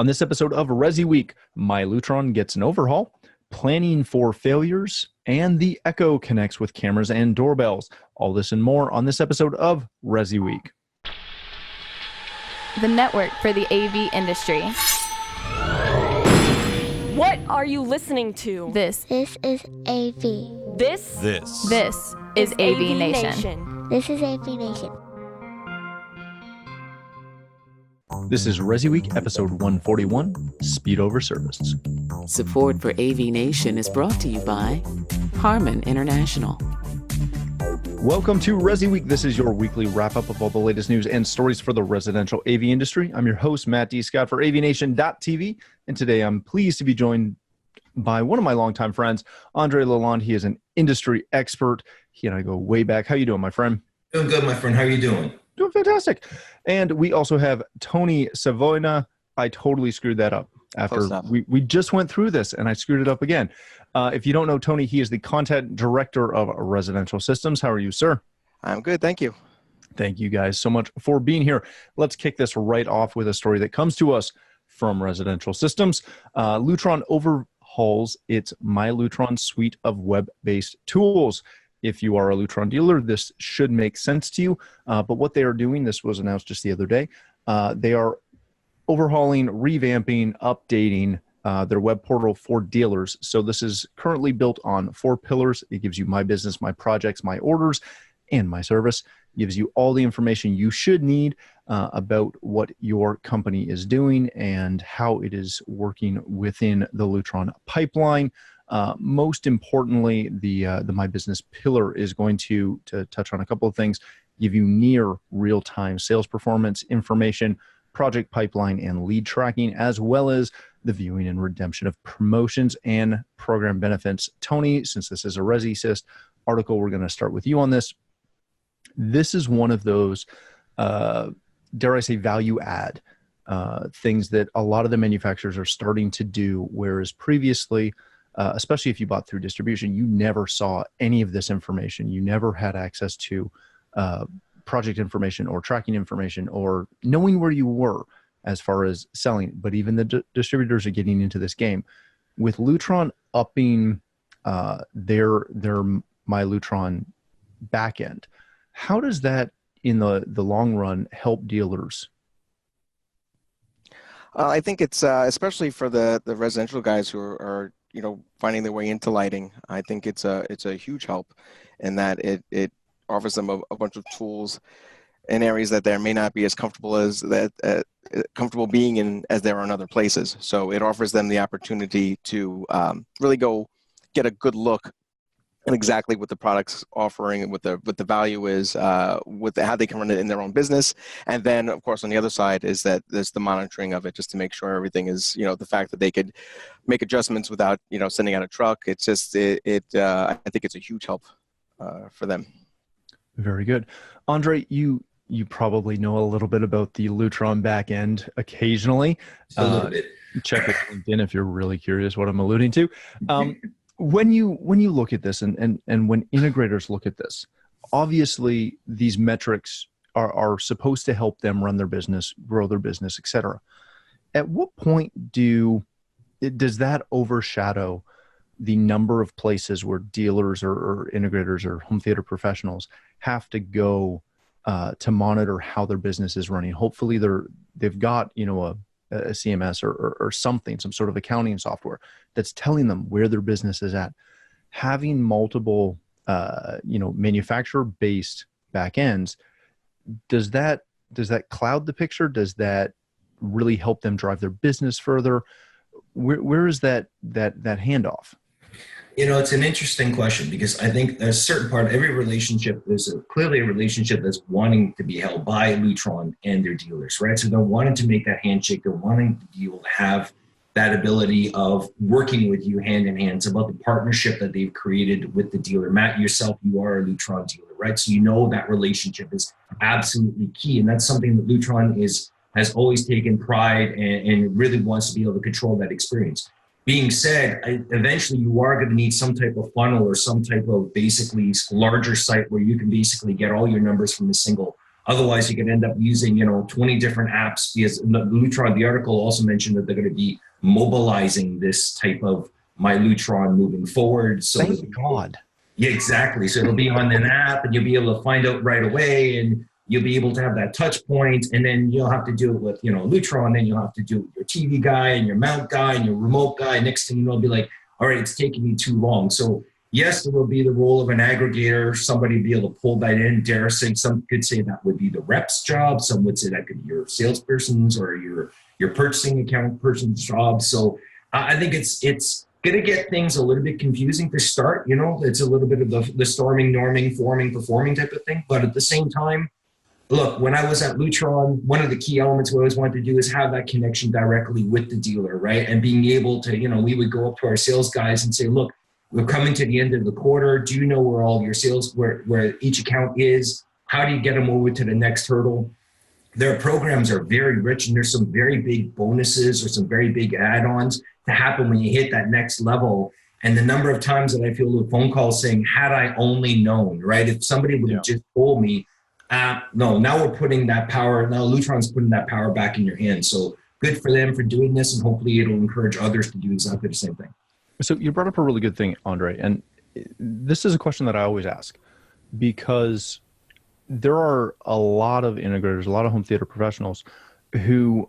On this episode of ResiWeek, my Lutron gets an overhaul, planning for failures, and the Echo connects with cameras and doorbells. All this and more on this episode of ResiWeek. The network for the AV industry. What are you listening to? This is AV. This is AVNation. This is AVNation. This is ResiWeek, episode 141, Speed Over Service. Support for AVNation is brought to you by Harman International. Welcome to ResiWeek. This is your weekly wrap-up of all the latest news and stories for the residential AV industry. I'm your host, Matt D. Scott for AVNation.tv, and today I'm pleased to be joined by one of my longtime friends, Andre Lalonde. He is an industry expert. He and I go way back. How you doing, my friend? Doing good, my friend. How are you doing? Doing fantastic. And we also have Tony Savoina. I totally screwed that up after we just went through this, and I screwed it up again. If you don't know Tony, he is the content director of Residential Systems. How are you, sir? I'm good, thank you. Thank you guys so much for being here. Let's kick this right off with a story that comes to us from Residential Systems. Lutron overhauls its My Lutron suite of web-based tools. If you are a Lutron dealer, this should make sense to you. But what they are doing, this was announced just the other day, they are overhauling, revamping, updating their web portal for dealers. So this is currently built on 4 pillars. It gives you my business, my projects, my orders, and my service. It gives you all the information you should need about what your company is doing and how it is working within the Lutron pipeline. Most importantly, the My Business pillar is going to touch on a couple of things, give you near real-time sales performance information, project pipeline and lead tracking, as well as the viewing and redemption of promotions and program benefits. Tony, since this is a ResiSyst article, we're going to start with you on this. This is one of those, dare I say, value add things that a lot of the manufacturers are starting to do, whereas previously, especially if you bought through distribution, you never saw any of this information. You never had access to project information or tracking information or knowing where you were as far as selling. But even the distributors are getting into this game. With Lutron upping their My Lutron backend, how does that in the long run help dealers? I think it's especially for the residential guys who are finding their way into lighting. I think it's a huge help in that it offers them a bunch of tools in areas that they may not be as comfortable as comfortable being in as there are in other places. So it offers them the opportunity to really go get a good look at exactly what the product's offering and what the value is, how they can run it in their own business. And then, of course, on the other side is that there's the monitoring of it, just to make sure everything is, the fact that they could make adjustments without, sending out a truck. It's just, I think it's a huge help for them. Very good. Andre, you probably know a little bit about the Lutron backend occasionally. A little bit. Check it on LinkedIn if you're really curious what I'm alluding to. When you look at this and when integrators look at this, obviously these metrics are supposed to help them run their business, grow their business, etc. At what point does that overshadow the number of places where dealers or integrators or home theater professionals have to go to monitor how their business is running? Hopefully they've got a CMS or something, some sort of accounting software that's telling them where their business is at. Having multiple, manufacturer-based backends, does that cloud the picture? Does that really help them drive their business further? Where is that handoff? It's an interesting question because I think there's a certain part of every relationship, there's clearly a relationship that's wanting to be held by Lutron and their dealers, right? So they're wanting to make that handshake. They're wanting to be able to have that ability of working with you hand in hand. It's about the partnership that they've created with the dealer. Matt, yourself, you are a Lutron dealer, right? So that relationship is absolutely key. And that's something that Lutron has always taken pride and really wants to be able to control that experience. Being said, eventually you are going to need some type of funnel or some type of basically larger site where you can basically get all your numbers from a single Otherwise, you could end up using, 20 different apps, because Lutron, the article also mentioned that they're going to be mobilizing this type of My Lutron moving forward. So Thank God. Yeah, exactly. So it'll be on an app, and you'll be able to find out right away, and you'll be able to have that touch point, and then you'll have to do it with, Lutron, then you'll have to do it with your TV guy and your mount guy and your remote guy. Next thing you know, it'll be like, all right, it's taking me too long. So yes, there will be the role of an aggregator, somebody be able to pull that in. Dare say, some could say that would be the rep's job. Some would say that could be your salesperson's or your purchasing account person's job. So I think it's going to get things a little bit confusing to start. It's a little bit of the storming, norming, forming, performing type of thing. But at the same time, look, when I was at Lutron, one of the key elements we always wanted to do is have that connection directly with the dealer, right? And being able to, we would go up to our sales guys and say, look, we're coming to the end of the quarter. Do you know where all your sales, where each account is? How do you get them over to the next hurdle? Their programs are very rich, and there's some very big bonuses or some very big add-ons to happen when you hit that next level. And the number of times that I feel the phone calls saying, had I only known, right? If somebody would have just told me, no, now we're putting that power, now Lutron's putting that power back in your hands. So good for them for doing this, and hopefully it'll encourage others to do exactly the same thing. So you brought up a really good thing, Andre, and this is a question that I always ask, because there are a lot of integrators, a lot of home theater professionals who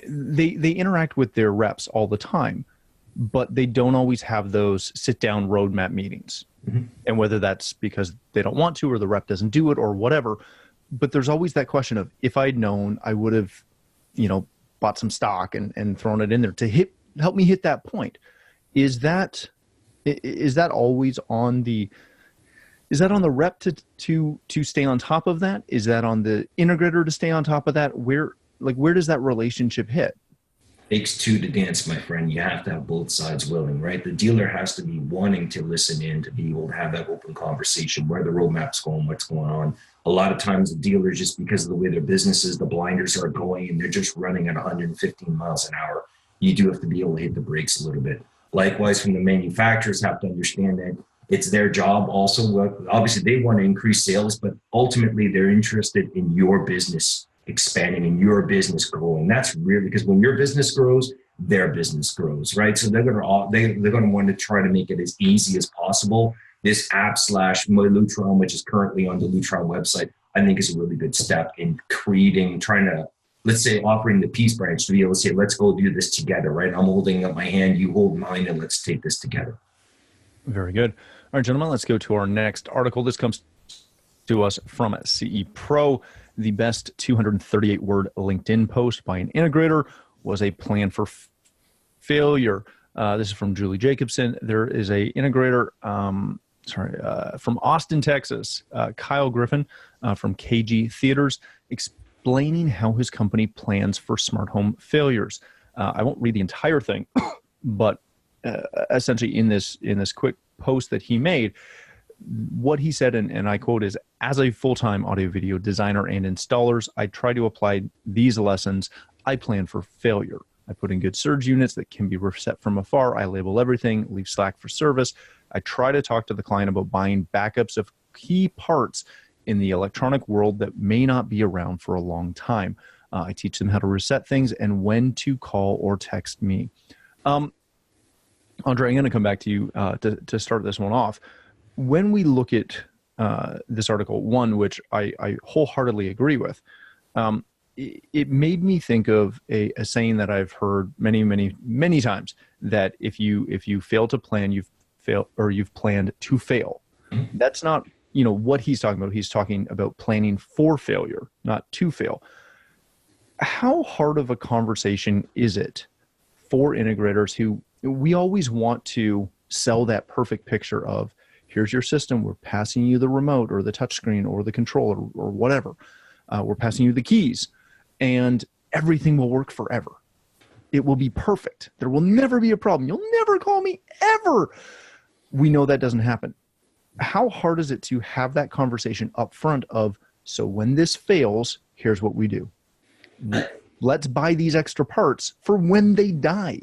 they interact with their reps all the time, but they don't always have those sit-down roadmap meetings. Mm-hmm. And whether that's because they don't want to, or the rep doesn't do it, or whatever, but there's always that question of, if I'd known, I would have, bought some stock and thrown it in there to help me hit that point. Is that always on the rep to stay on top of that? Is that on the integrator to stay on top of that? Where does that relationship hit? Takes two to dance, my friend. You have to have both sides willing, right? The dealer has to be wanting to listen in, to be able to have that open conversation, where the roadmap's going, what's going on. A lot of times the dealer, just because of the way their business is, the blinders are going and they're just running at 115 miles an hour. You do have to be able to hit the brakes a little bit. Likewise, from the manufacturers have to understand that it's their job also. Obviously, they want to increase sales, but ultimately they're interested in your business expanding and your business growing. That's really, because when your business grows, their business grows, right? So they're going to want to try to make it as easy as possible. This app / My Lutron, which is currently on the Lutron website, I think is a really good step in let's say, offering the peace branch to be able to say, let's go do this together, right? I'm holding up my hand, you hold mine, and let's take this together. Very good. All right, gentlemen, let's go to our next article. This comes to us from CE Pro. The best 238-word LinkedIn post by an integrator was a plan for failure. This is from Julie Jacobson. There is a integrator, from Austin, Texas, Kyle Griffin from KG Theaters, explaining how his company plans for smart home failures. I won't read the entire thing, but essentially in this quick post that he made, what he said, and I quote, is, as a full-time audio video designer and installers, I try to apply these lessons. I plan for failure. I put in good surge units that can be reset from afar. I label everything, leave Slack for service. I try to talk to the client about buying backups of key parts in the electronic world that may not be around for a long time. I teach them how to reset things and when to call or text me. Andre, I'm going to come back to you to start this one off. When we look at this article, one, which I wholeheartedly agree with, it made me think of a saying that I've heard many times, that if you fail to plan, you've planned to fail. That's not what he's talking about. He's talking about planning for failure, not to fail. How hard of a conversation is it for integrators who, we always want to sell that perfect picture of, here's your system, we're passing you the remote or the touchscreen or the controller or whatever. We're passing you the keys and everything will work forever. It will be perfect. There will never be a problem. You'll never call me ever. We know that doesn't happen. How hard is it to have that conversation up front of, so when this fails, here's what we do. Let's buy these extra parts for when they die.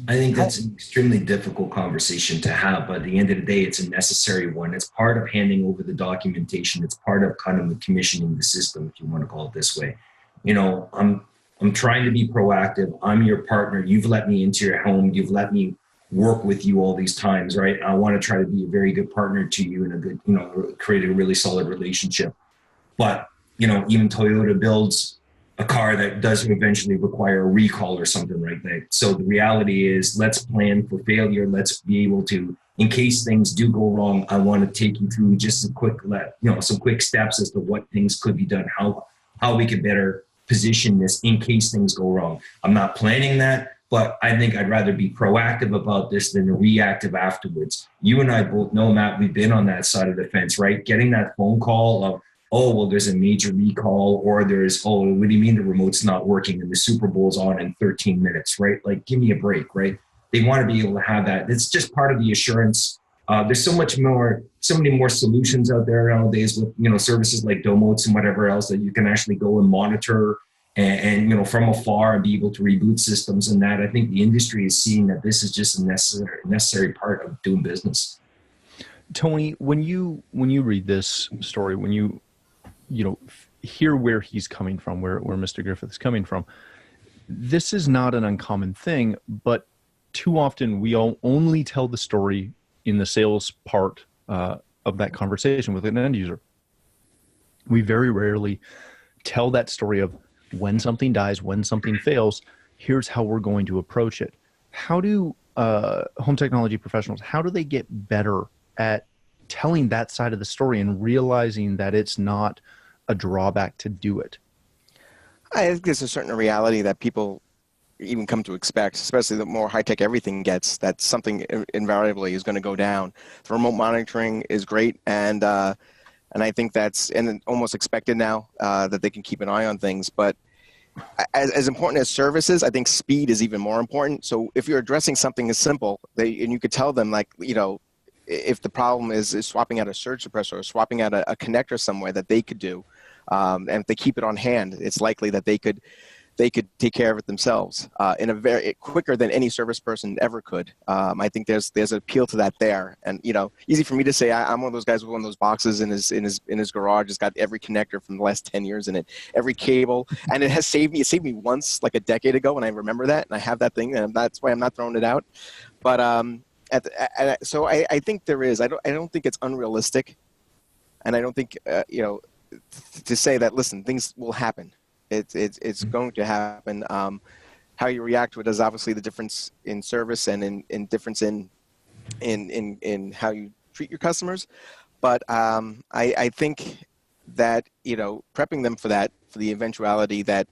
I think that's an extremely difficult conversation to have, but at the end of the day, it's a necessary one. It's part of handing over the documentation. It's part of kind of commissioning the system, if you want to call it this way. You know, I'm trying to be proactive. I'm your partner. You've let me into your home. You've let me work with you all these times, right? I want to try to be a very good partner to you and a good, you know, create a really solid relationship. But, you know, even Toyota builds a car that does eventually require a recall or something like that. So the reality is, let's plan for failure. Let's be able to, in case things do go wrong, I want to take you through just some quick steps as to what things could be done, how we could better position this in case things go wrong. I'm not planning that, but I think I'd rather be proactive about this than reactive afterwards. You and I both know, Matt, we've been on that side of the fence, right? Getting that phone call of, oh, well, there's a major recall, or there's, oh, what do you mean the remote's not working and the Super Bowl's on in 13 minutes, right? Like, give me a break, right? They want to be able to have that. It's just part of the assurance. There's so many more solutions out there nowadays with, you know, services like Domotes and whatever else that you can actually go and monitor and you know, from afar and be able to reboot systems and that. I think the industry is seeing that this is just a necessary part of doing business. Tony, when you read this story, when you hear where he's coming from, where Mr. Griffith is coming from, this is not an uncommon thing, but too often we all only tell the story in the sales part of that conversation with an end user. We very rarely tell that story of when something dies, when something fails, here's how we're going to approach it. How do home technology professionals, how do they get better at telling that side of the story and realizing that it's not a drawback to do it? I think there's a certain reality that people even come to expect, especially the more high-tech everything gets, that something invariably is going to go down. The remote monitoring is great, and I think that's almost expected now that they can keep an eye on things. But as important as services, I think speed is even more important. So if you're addressing something as simple, and you could tell them, like, you know, if the problem is swapping out a surge suppressor or swapping out a connector somewhere that they could do, and if they keep it on hand, it's likely that they could take care of it themselves in a very quicker than any service person ever could. I think there's an appeal to that there, and you know, easy for me to say. I'm one of those guys with one of those boxes in his garage. It's got every connector from the last 10 years in it, every cable, and it has saved me. It saved me once, like a decade ago, and I remember that, and I have that thing, and that's why I'm not throwing it out. But so I think there is. I don't think it's unrealistic, and I don't think to say that, listen, things will happen. It's going to happen. How you react to it is obviously the difference in service and in difference in how you treat your customers. But I think that, you know, prepping them for that, for the eventuality that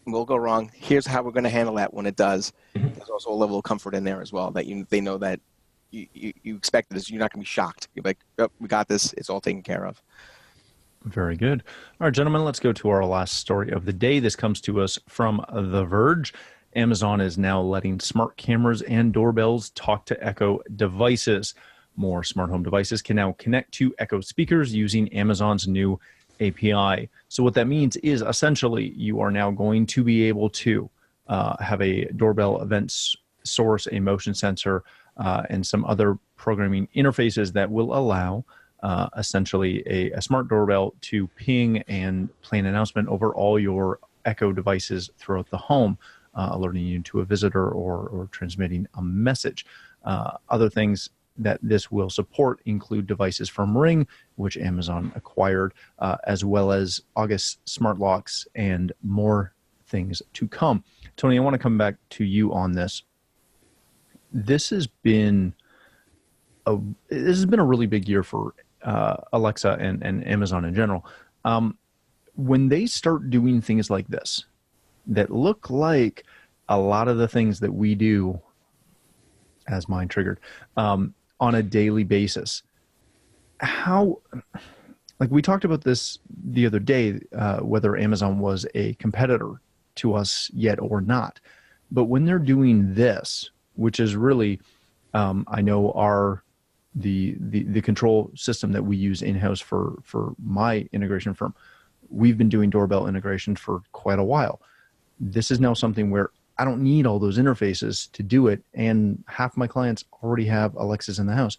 will go wrong, here's how we're going to handle that when it does. There's also a level of comfort in there as well, that they know that you expect this. You're not going to be shocked. You're like, oh, we got this. It's all taken care of. Very good. All right, gentlemen, let's go to our last story of the day. This comes to us from The Verge. Amazon is now letting smart cameras and doorbells talk to Echo devices. More smart home devices can now connect to Echo speakers using Amazon's new API. So what that means is essentially you are now going to be able to have a doorbell event source, a motion sensor, and some other programming interfaces that will allow essentially a smart doorbell to ping and play an announcement over all your Echo devices throughout the home, alerting you to a visitor or transmitting a message. Other things that this will support include devices from Ring, which Amazon acquired, as well as August smart locks and more things to come. Tony, I want to come back to you on this. This has been a really big year for Alexa and Amazon in general. When they start doing things like this that look like a lot of the things that we do, as mine triggered, on a daily basis, how, like we talked about this the other day, whether Amazon was a competitor to us yet or not. But when they're doing this, which is really, I know the control system that we use in-house for my integration firm, we've been doing doorbell integration for quite a while. This is now something where I don't need all those interfaces to do it. And half my clients already have Alexas in the house.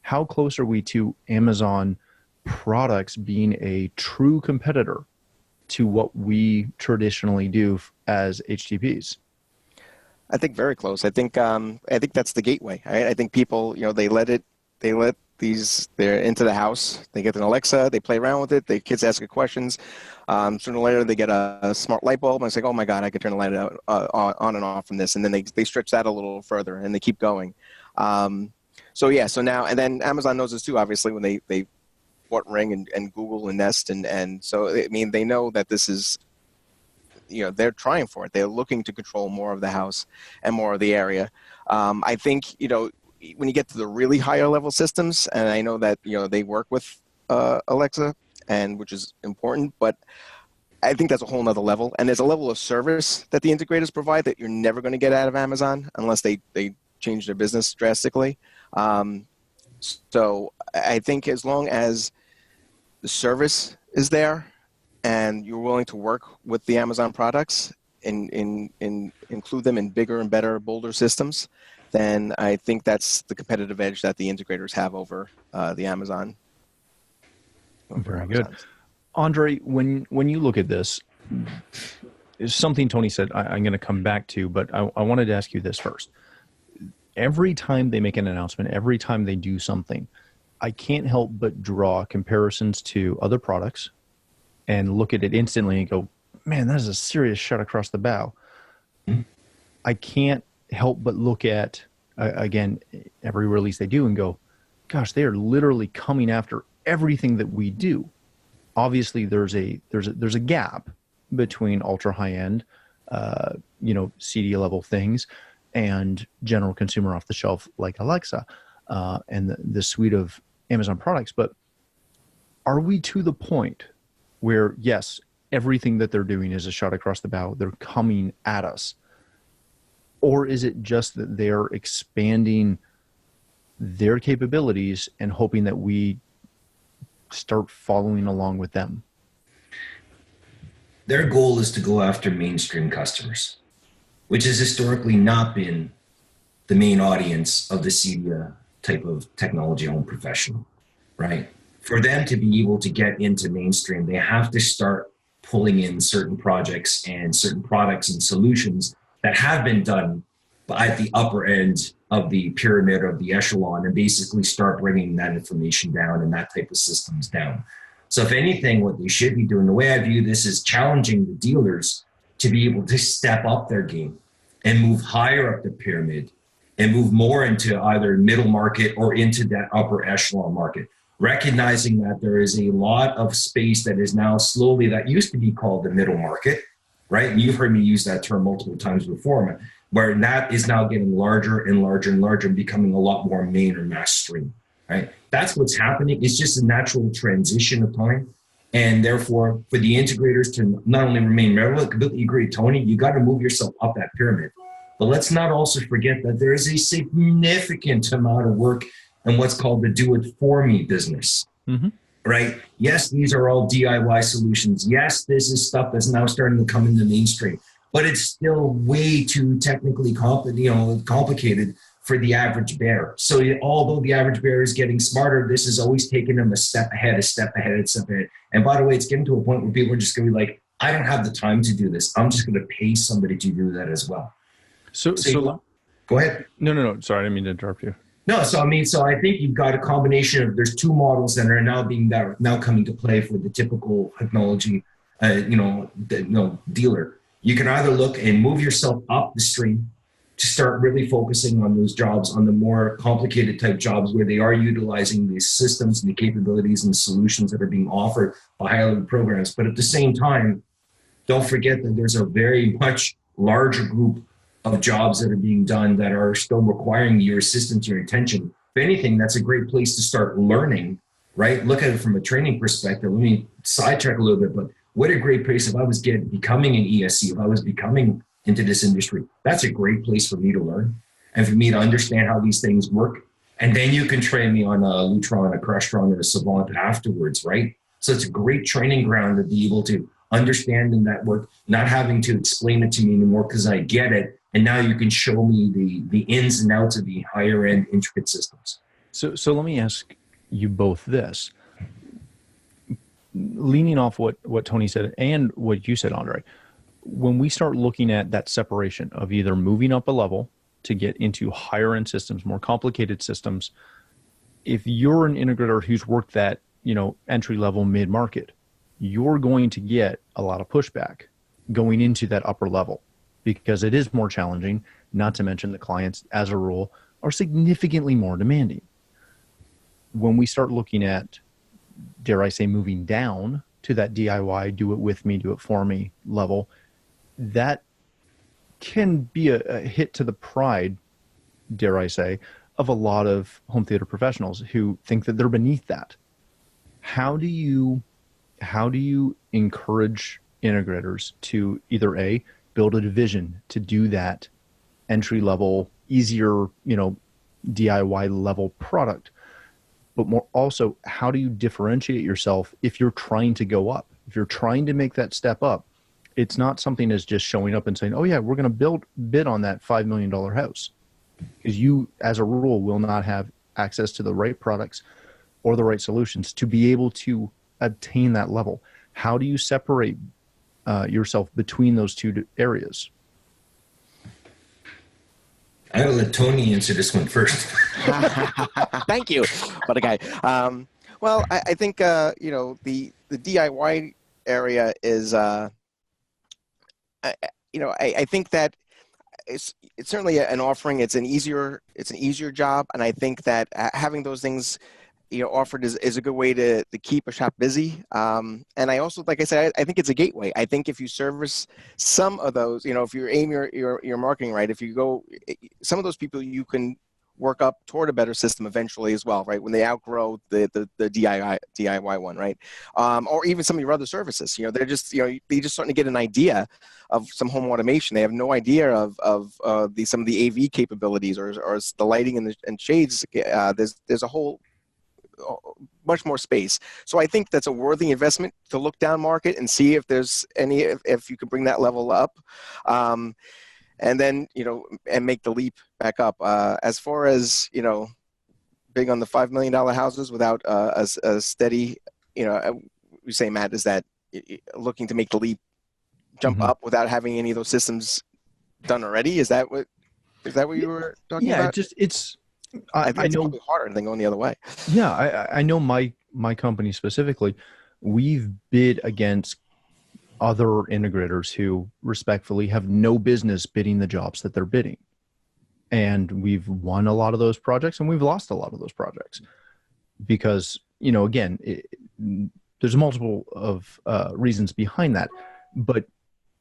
How close are we to Amazon products being a true competitor to what we traditionally do as HTTPs? I think very close. I think that's the gateway. I think people, they let they're into the house. They get an Alexa, they play around with it. The kids ask it questions. Sooner or later, they get a smart light bulb, and it's like, oh my God, I could turn the light out, on and off from this. And then they stretch that a little further, and they keep going. So now, and then Amazon knows this too, obviously, when they bought Ring and Google and Nest. And so, I mean, they know that this is, they're trying for it. They're looking to control more of the house and more of the area. I think, when you get to the really higher level systems, and I know that, they work with Alexa, and which is important, but I think that's a whole nother level. And there's a level of service that the integrators provide that you're never going to get out of Amazon unless they change their business drastically. So I think as long as the service is there and you're willing to work with the Amazon products and include them in bigger and better, bolder systems, then I think that's the competitive edge that the integrators have over the Amazon. Very good. Andre, when you look at this, is something Tony said I'm going to come back to, but I wanted to ask you this first. Every time they make an announcement, every time they do something, I can't help but draw comparisons to other products and look at it instantly and go, man, that is a serious shot across the bow. Mm-hmm. I can't help but look at, again, every release they do and go, gosh, they are literally coming after everything that we do. Obviously, there's a gap between ultra high end, CD level things and general consumer off the shelf like Alexa and the suite of Amazon products. But are we to the point where, yes, everything that they're doing is a shot across the bow, they're coming at us? Or is it just that they're expanding their capabilities and hoping that we start following along with them? Their goal is to go after mainstream customers, which has historically not been the main audience of the CEDIA type of technology home professional, right? For them to be able to get into mainstream, they have to start pulling in certain projects and certain products and solutions that have been done at the upper end of the pyramid of the echelon, and basically start bringing that information down and that type of systems down. So if anything, what they should be doing, the way I view this, is challenging the dealers to be able to step up their game and move higher up the pyramid and move more into either middle market or into that upper echelon market, recognizing that there is a lot of space that is now slowly, that used to be called the middle market, right? And you've heard me use that term multiple times before, where that is now getting larger and larger and larger and becoming a lot more main or mass stream, right? That's what's happening. It's just a natural transition of time. And therefore, for the integrators to not only remain relevant, completely agree, Tony, you got to move yourself up that pyramid. But let's not also forget that there is a significant amount of work in what's called the do-it-for-me business, right? Yes, these are all DIY solutions. Yes, this is stuff that's now starting to come into mainstream, but it's still way too technically complicated for the average bear. So although the average bear is getting smarter, this is always taking them a step ahead, a step ahead, a step ahead. And by the way, it's getting to a point where people are just going to be like, I don't have the time to do this. I'm just going to pay somebody to do that as well. So go ahead. No. Sorry, I didn't mean to interrupt you. No, so I think you've got a combination of, there's two models that are now coming to play for the typical technology, dealer. You can either look and move yourself up the stream to start really focusing on those jobs, on the more complicated type jobs where they are utilizing these systems and the capabilities and the solutions that are being offered by high-level programs. But at the same time, don't forget that there's a very much larger group of jobs that are being done that are still requiring your assistance, your attention. If anything, that's a great place to start learning, right? Look at it from a training perspective. Let me sidetrack a little bit, but what a great place if I was becoming an ESC, if I was becoming into this industry. That's a great place for me to learn and for me to understand how these things work. And then you can train me on a Lutron, a Crestron, and a Savant afterwards, right? So it's a great training ground to be able to understand in that work, not having to explain it to me anymore because I get it, And now you can show me the ins and outs of the higher end intricate systems. So let me ask you both this. Leaning off what Tony said and what you said, Andre, when we start looking at that separation of either moving up a level to get into higher end systems, more complicated systems, if you're an integrator who's worked that, entry level mid market, you're going to get a lot of pushback going into that upper level because it is more challenging, not to mention the clients as a rule are significantly more demanding. When we start looking at, dare I say, moving down to that DIY, do it with me, do it for me level, that can be a hit to the pride, dare I say, of a lot of home theater professionals who think that they're beneath that. How do you encourage integrators to either A, build a division to do that entry level, easier, DIY level product, but more also, how do you differentiate yourself if you're trying to go up? If you're trying to make that step up, it's not something as just showing up and saying, oh yeah, we're going to bid on that $5 million house. Because you, as a rule, will not have access to the right products or the right solutions to be able to obtain that level. How do you separate yourself between those two areas? I'm going to let Tony answer this one first. Thank you, but okay. Well, I think the DIY area is I think that it's certainly an offering. It's an easier job, and I think that having those things offered is a good way to keep a shop busy. And I also, like I said, I think it's a gateway. I think if you service some of those, if you aim your marketing right, if you go, some of those people you can work up toward a better system eventually as well, right? When they outgrow the DIY one, right? Or even some of your other services, they're just, they just starting to get an idea of some home automation. They have no idea of some of the AV capabilities or the lighting and shades. There's a whole much more space. So I think that's a worthy investment to look down market and see if there's if you could bring that level up. And then, and make the leap back up. As far as, big on the $5 million houses without a steady, we say, Matt, is that looking to make the leap jump up without having any of those systems done already? Is that what you were talking about? Yeah, I think it's probably harder than going the other way. Yeah, I know my company specifically, we've bid against other integrators who respectfully have no business bidding the jobs that they're bidding. And we've won a lot of those projects and we've lost a lot of those projects because, again, there's multiple of reasons behind that. But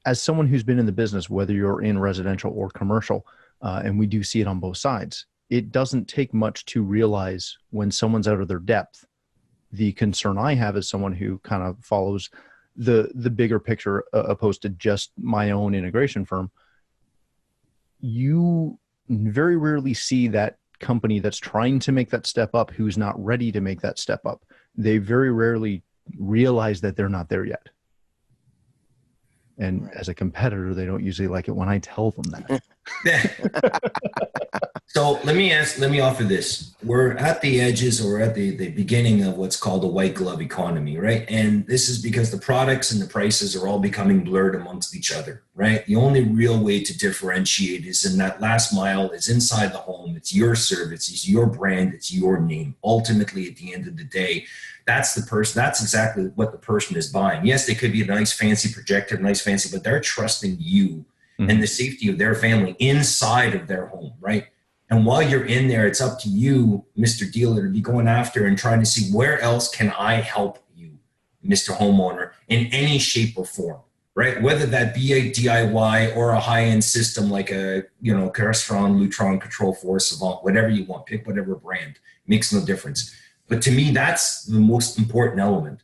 as someone who's been in the business, whether you're in residential or commercial, and we do see it on both sides, it doesn't take much to realize when someone's out of their depth. The concern I have as someone who kind of follows the bigger picture opposed to just my own integration firm, you very rarely see that company that's trying to make that step up who's not ready to make that step up. They very rarely realize that they're not there yet. And as a competitor, they don't usually like it when I tell them that. So let me offer this. We're at the edges or at the beginning of what's called a white glove economy, right? And this is because the products and the prices are all becoming blurred amongst each other, right? The only real way to differentiate is in that last mile, is inside the home. It's your service, it's your brand, it's your name. Ultimately, at the end of the day, that's the person. That's exactly what the person is buying. Yes, they could be a nice fancy projector, but they're trusting you and the safety of their family inside of their home, right? And while you're in there, it's up to you, Mr. Dealer, to be going after and trying to see where else can I help you, Mr. Homeowner, in any shape or form, right? Whether that be a DIY or a high-end system like a, Crestron, Lutron, Control 4, Savant, whatever you want, pick whatever brand, makes no difference. But to me, that's the most important element,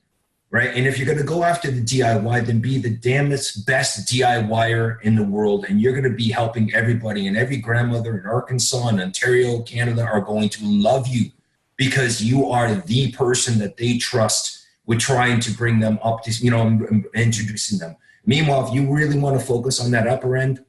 right? And if you're going to go after the DIY, then be the damnest best DIYer in the world. And you're going to be helping everybody, and every grandmother in Arkansas and Ontario, Canada are going to love you because you are the person that they trust with trying to bring them up to, introducing them. Meanwhile, if you really want to focus on that upper end,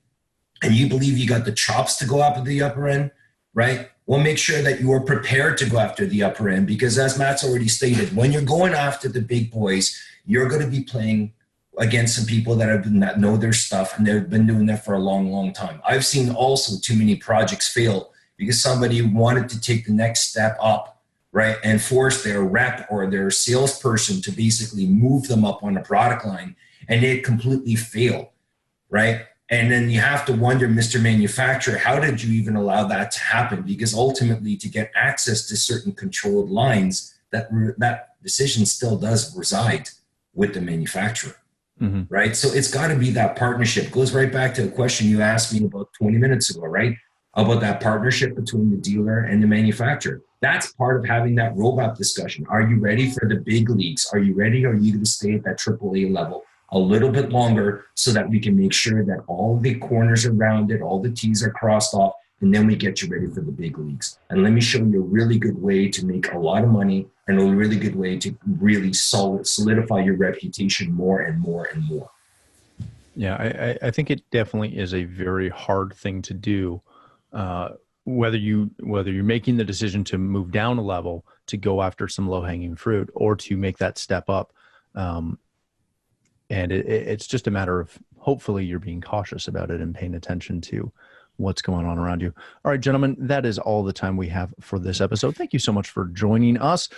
and you believe you got the chops to go after the upper end, right? Well, make sure that you are prepared to go after the upper end, because as Matt's already stated, when you're going after the big boys, you're going to be playing against some people that know their stuff, and they've been doing that for a long, long time. I've seen also too many projects fail because somebody wanted to take the next step up, right, and force their rep or their salesperson to basically move them up on a product line, and it completely failed, right? And then you have to wonder, Mr. Manufacturer, how did you even allow that to happen? Because ultimately, to get access to certain controlled lines, that decision still does reside with the manufacturer, right? So it's got to be that partnership. It goes right back to a question you asked me about 20 minutes ago, right? About that partnership between the dealer and the manufacturer. That's part of having that roadmap discussion. Are you ready for the big leagues? Are you ready? Are you going to stay at that AAA level a little bit longer so that we can make sure that all the corners are rounded, all the T's are crossed off, and then we get you ready for the big leagues? And let me show you a really good way to make a lot of money and a really good way to really solidify your reputation more and more and more. Yeah, I think it definitely is a very hard thing to do. Whether you're making the decision to move down a level to go after some low-hanging fruit, or to make that step up, and it's just a matter of, hopefully you're being cautious about it and paying attention to what's going on around you. All right, gentlemen, that is all the time we have for this episode. Thank you so much for joining us.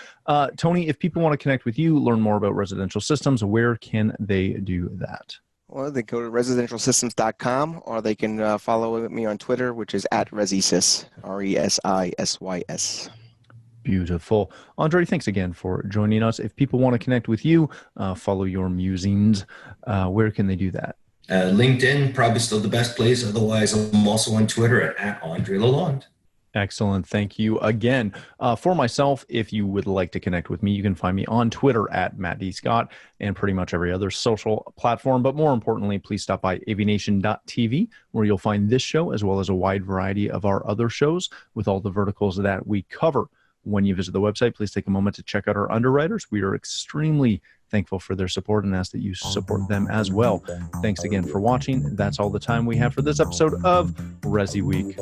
Tony, if people want to connect with you, learn more about residential systems, where can they do that? Well, they go to residentialsystems.com, or they can follow me on Twitter, which is @ResiSys, RESISYS. Beautiful. Andre, thanks again for joining us. If people want to connect with you, follow your musings, where can they do that? LinkedIn, probably still the best place. Otherwise, I'm also on Twitter at Andre Lalonde. Excellent. Thank you again. For myself, if you would like to connect with me, you can find me on Twitter at Matt D. Scott and pretty much every other social platform. But more importantly, please stop by AVNation.tv, where you'll find this show as well as a wide variety of our other shows with all the verticals that we cover. When you visit the website, please take a moment to check out our underwriters. We are extremely thankful for their support and ask that you support them as well. Thanks again for watching. That's all the time we have for this episode of ResiWeek.